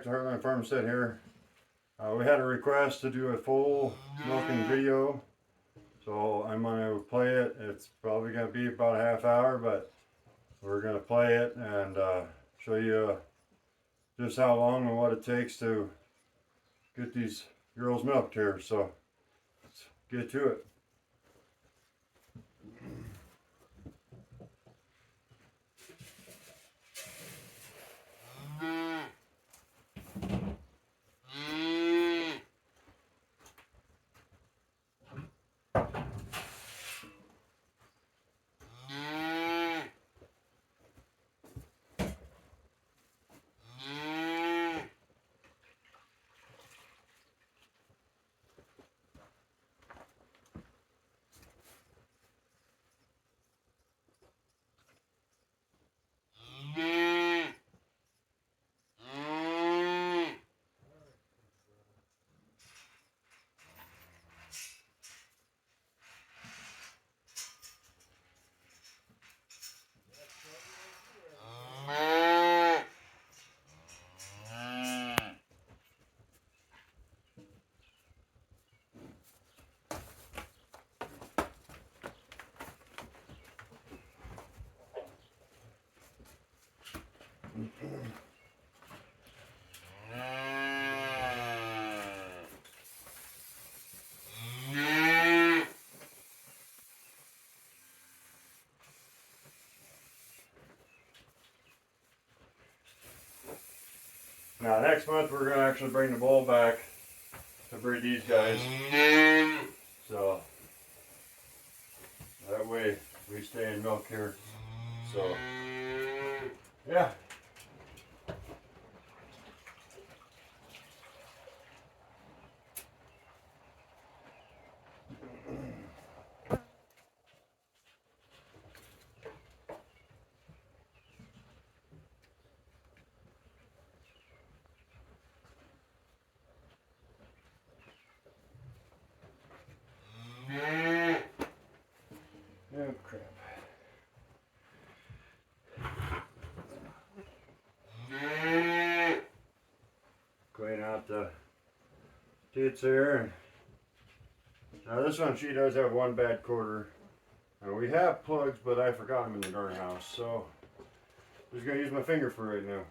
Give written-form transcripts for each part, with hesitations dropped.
back to Heartland Farmstead here. We had a request to do a full milking video, so I'm going to play it. It's probably going to be about a half hour, but we're going to play it and show you just how long and what it takes to get these girls milked here. So let's get to it. Now next month we're going to actually bring the bull back to breed these guys, so that way we stay in milk here. So yeah. Oh crap. Clean out the tits here. Now this one, she does have one bad quarter. Now we have plugs, but I forgot them in the garden house, so I'm just gonna use my finger for right now.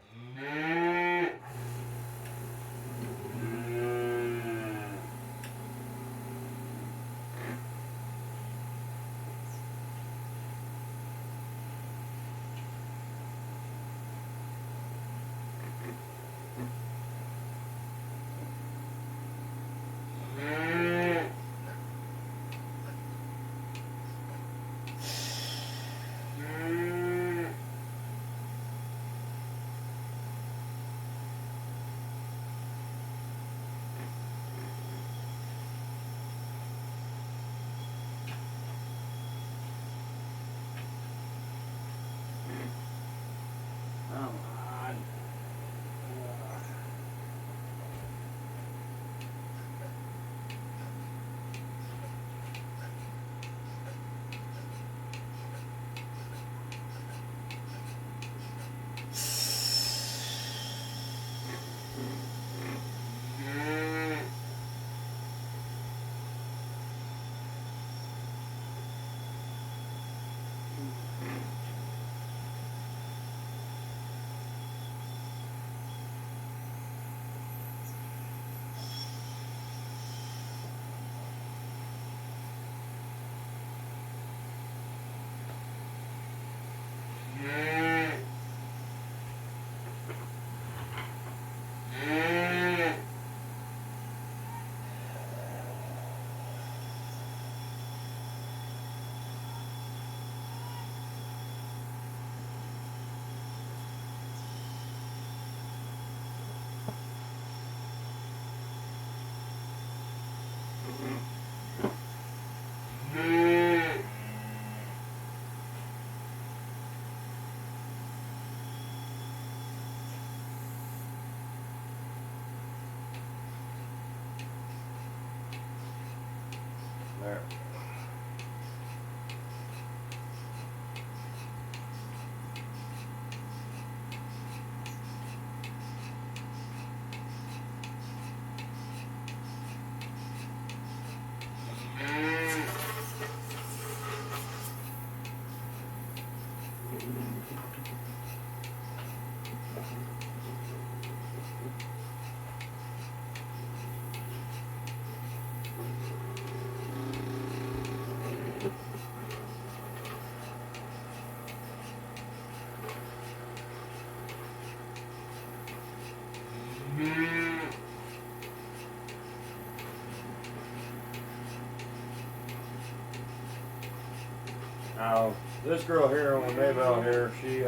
Now, this girl here, Maybelle here, she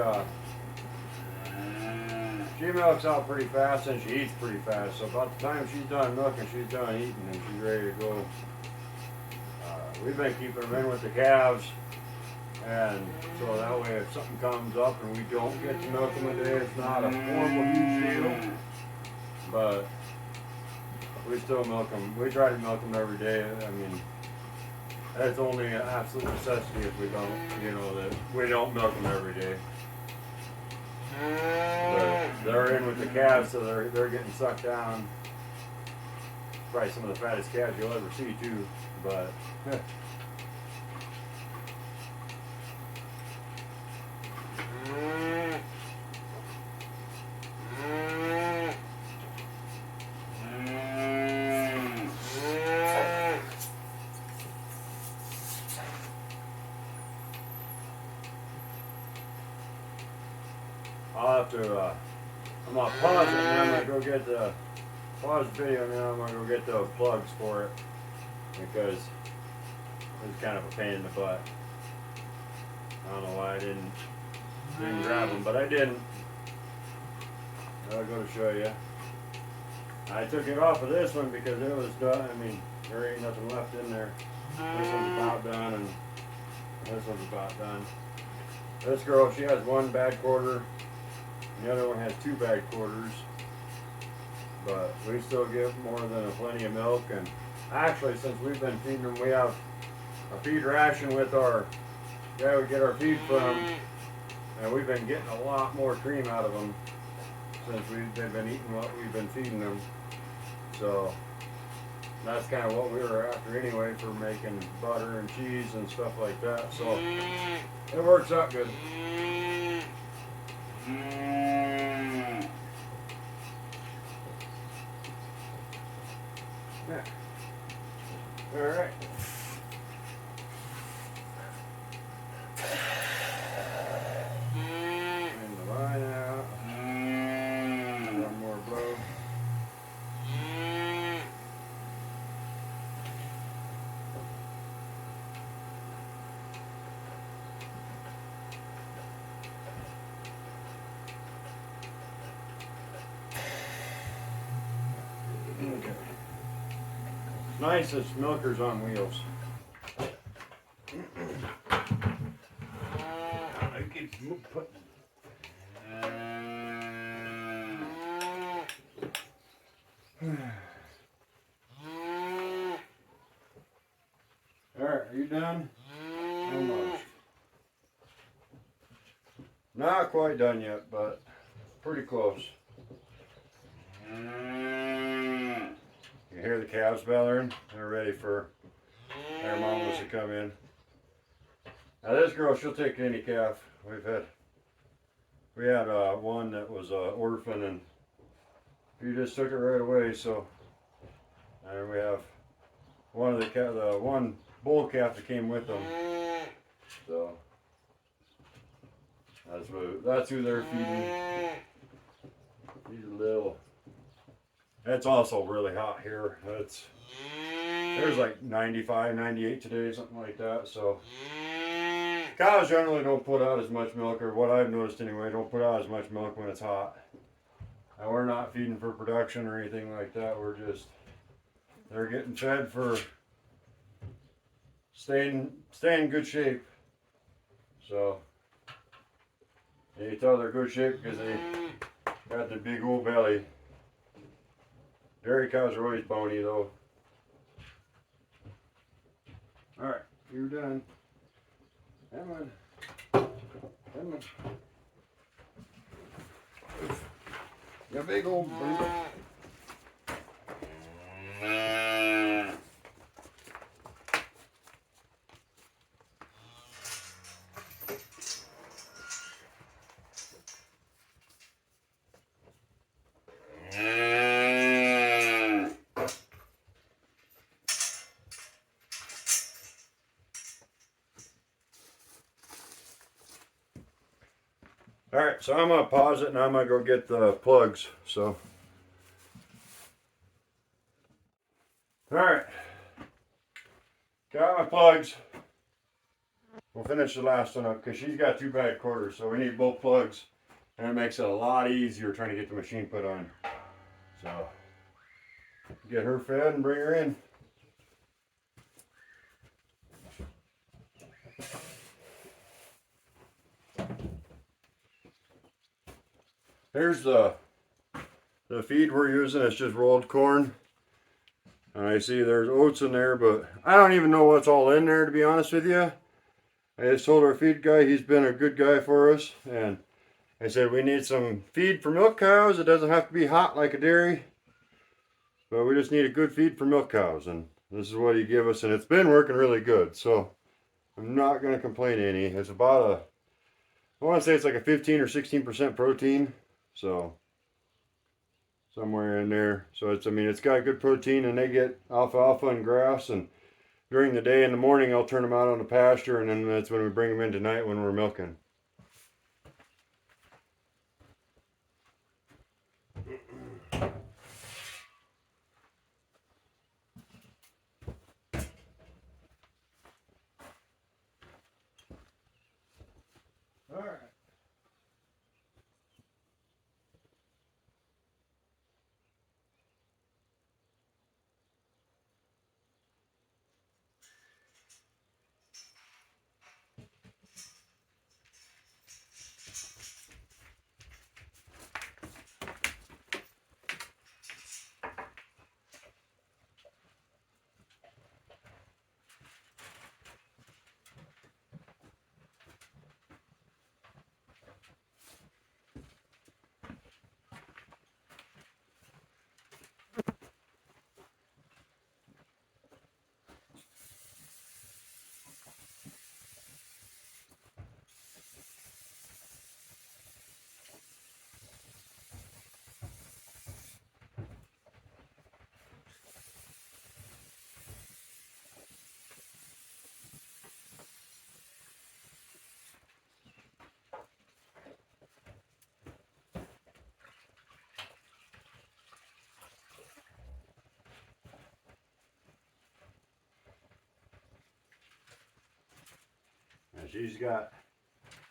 milks out pretty fast and she eats pretty fast. So about the time she's done milking, she's done eating and she's ready to go. We've been keeping them in with the calves, and so that way if something comes up and we don't get to milk them a day, it's not a horrible huge deal. But we still milk them. We try to milk them every day. I mean, that's only an absolute necessity if we don't, that we don't milk them every day. But they're in with the calves, so they're getting sucked down. Probably some of the fattest calves you'll ever see too, but. I'll have to, I'm gonna pause it and then I'm gonna go get pause the video and then I'm gonna go get the plugs for it because it was kind of a pain in the butt. I don't know why I didn't grab them, but I didn't. I'll go to show you. I took it off of this one because it was done. I mean, there ain't nothing left in there. This one's about done and this one's about done. This girl, she has one bad quarter. The other one has 2 bad quarters, but we still give more than a plenty of milk. And actually, since we've been feeding them, we have a feed ration with our guy we get our feed from, and we've been getting a lot more cream out of them since they've been eating what we've been feeding them. So that's kind of what we were after anyway for making butter and cheese and stuff like that. So it works out good. Yeah. All right. And the line out. One more blow. Okay. Nice as milkers on wheels. I keep putting. All right, are you done? Almost. Not quite done yet, but pretty close. You hear the calves bellowing? They're ready for their mamas to come in. Now this girl, she'll take any calf. We had one that was an orphan and he just took it right away. So, and we have one of the one bull calf that came with them. So that's who they're feeding. These little. It's also really hot here. There's like 95, 98 today, something like that. So cows generally don't put out as much milk, or what I've noticed anyway, don't put out as much milk when it's hot. And we're not feeding for production or anything like that. They're getting fed for staying in good shape. So you can tell they're good shape because they got the big old belly. Dairy cows are always bony though. Alright, you're done. Come on. Come on. You big old brute. Alright, so I'm going to pause it and I'm going to go get the plugs. So, alright, got my plugs. we'll finish the last one up because she's got 2 bad quarters, so we need both plugs, and it makes it a lot easier trying to get the machine put on. So get her fed and bring her in. Here's the feed we're using. It's just rolled corn. And I see there's oats in there, but I don't even know what's all in there, to be honest with you. I just told our feed guy, he's been a good guy for us, and I said we need some feed for milk cows. It doesn't have to be hot like a dairy, but we just need a good feed for milk cows, and this is what he gave us, and it's been working really good. So I'm not going to complain any. It's about I want to say it's like a 15 or 16% protein, so somewhere in there. So it's, I mean, it's got good protein, and they get alfalfa and grass, and during the day in the morning I'll turn them out on the pasture, and then that's when we bring them in tonight when we're milking. All right. And she's got,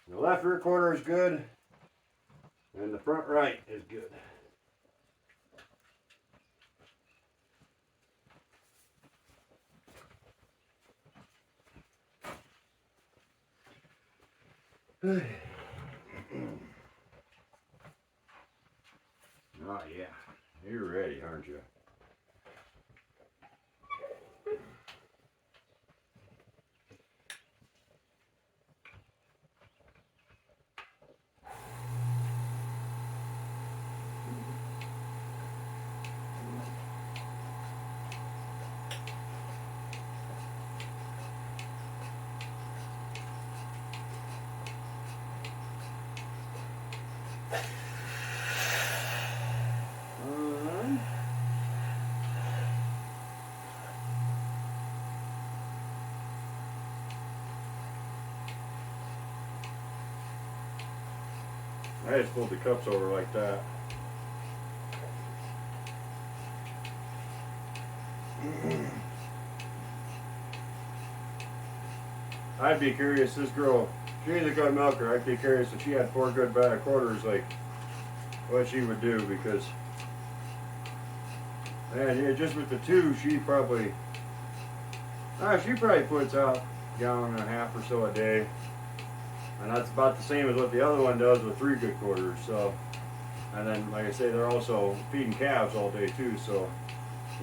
the left rear quarter is good, and the front right is good. Oh yeah, you're ready, aren't you? I just pulled the cups over like that. I'd be curious, this girl, she's a good milker. I'd be curious if she had 4 good bad quarters, like what she would do, because man, yeah, just with the 2, she probably puts out a gallon and a half or so a day. And that's about the same as what the other one does with 3 good quarters. So, and then like I say, they're also feeding calves all day too. So,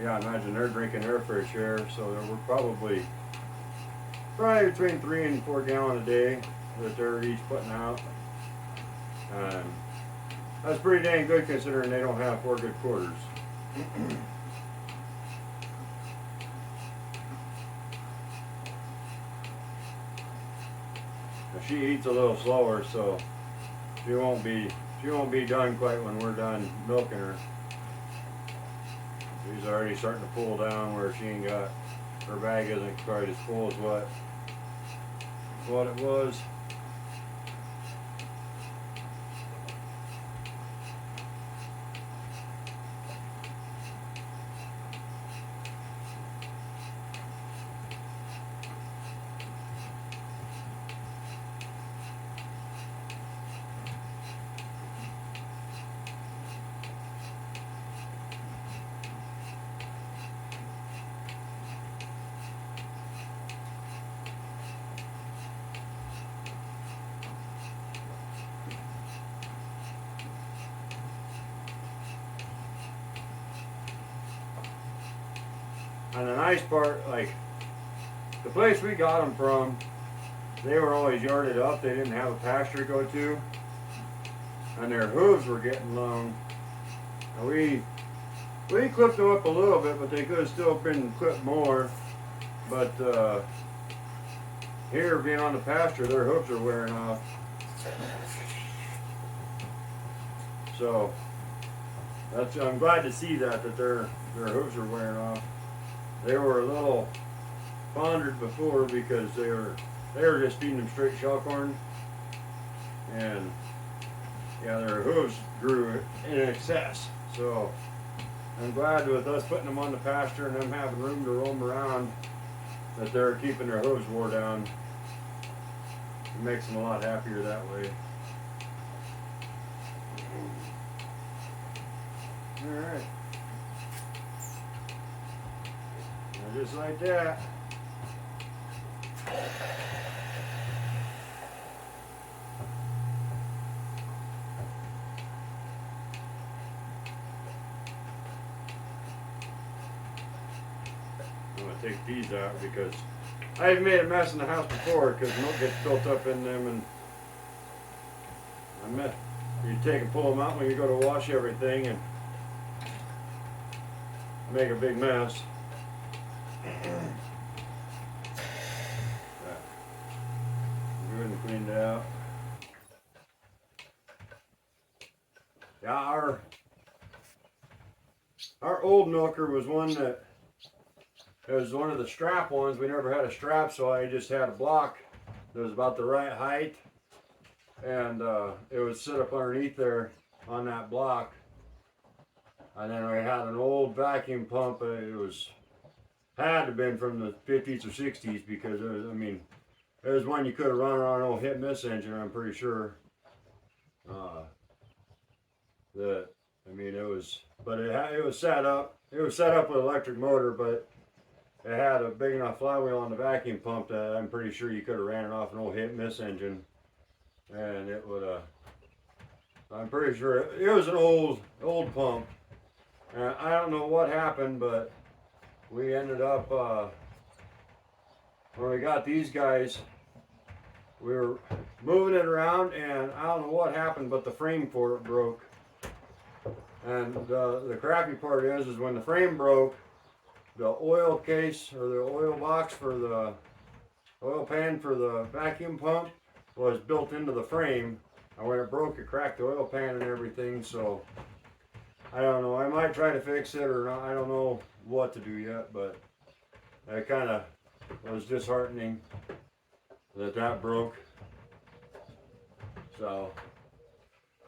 yeah, I imagine they're drinking their fair share. So we're probably between 3 and 4 gallons a day that they're each putting out. That's pretty dang good considering they don't have 4 good quarters. She eats a little slower, so she won't be done quite when we're done milking her. She's already starting to pull down where she ain't got, her bag isn't quite as full as what it was. And the nice part, like the place we got them from, they were always yarded up. They didn't have a pasture to go to, and their hooves were getting long. And we clipped them up a little bit, but they could have still been clipped more. But here, being on the pasture, their hooves are wearing off. So I'm glad to see that their hooves are wearing off. They were a little pondered before because they were just feeding them straight shell corn, and yeah, their hooves grew in excess. So I'm glad with us putting them on the pasture and them having room to roam around that they're keeping their hooves wore down. It makes them a lot happier that way. Alright. Just like that. I'm going to take these out because I've made a mess in the house before because milk gets built up in them, and you take and pull them out when you go to wash everything and make a big mess. Good and cleaned out. Yeah, our old milker was one that it was one of the strap ones. We never had a strap, so I just had a block that was about the right height, and it was set up underneath there on that block. And then we had an old vacuum pump. Had to have been from the 50s or 60s because it was one you could have run on an old hit and miss engine. I'm pretty sure. It was set up. It was set up with an electric motor, but it had a big enough flywheel on the vacuum pump that I'm pretty sure you could have ran it off an old hit and miss engine, and it would. I'm pretty sure it was an old pump. And I don't know what happened, but we ended up when we got these guys, we were moving it around, and I don't know what happened, but the frame for it broke. And the crappy part is when the frame broke, the oil case or the oil box for the oil pan for the vacuum pump was built into the frame, and when it broke, it cracked the oil pan and everything. So I don't know. I might try to fix it or not. I don't know what to do yet, but it kind of was disheartening that broke. So,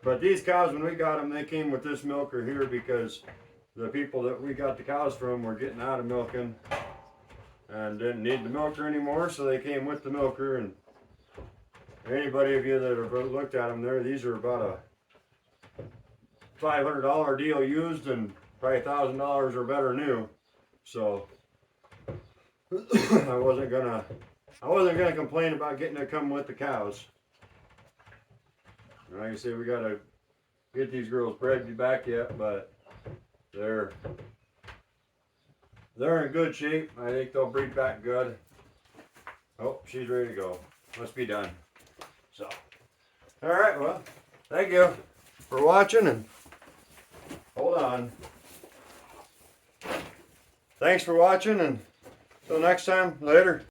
but these cows, when we got them, they came with this milker here because the people that we got the cows from were getting out of milking and didn't need the milker anymore, so they came with the milker. And anybody of you that have looked at them there, these are about a $500 deal used and probably $1,000 or better new. So I wasn't gonna complain about getting to come with the cows. Like I say, we gotta get these girls bred back yet, but they're in good shape. I think they'll breed back good. Oh, she's ready to go. Must be done. So, all right. Well, thank you for watching, and hold on. Thanks for watching, and till next time. Later.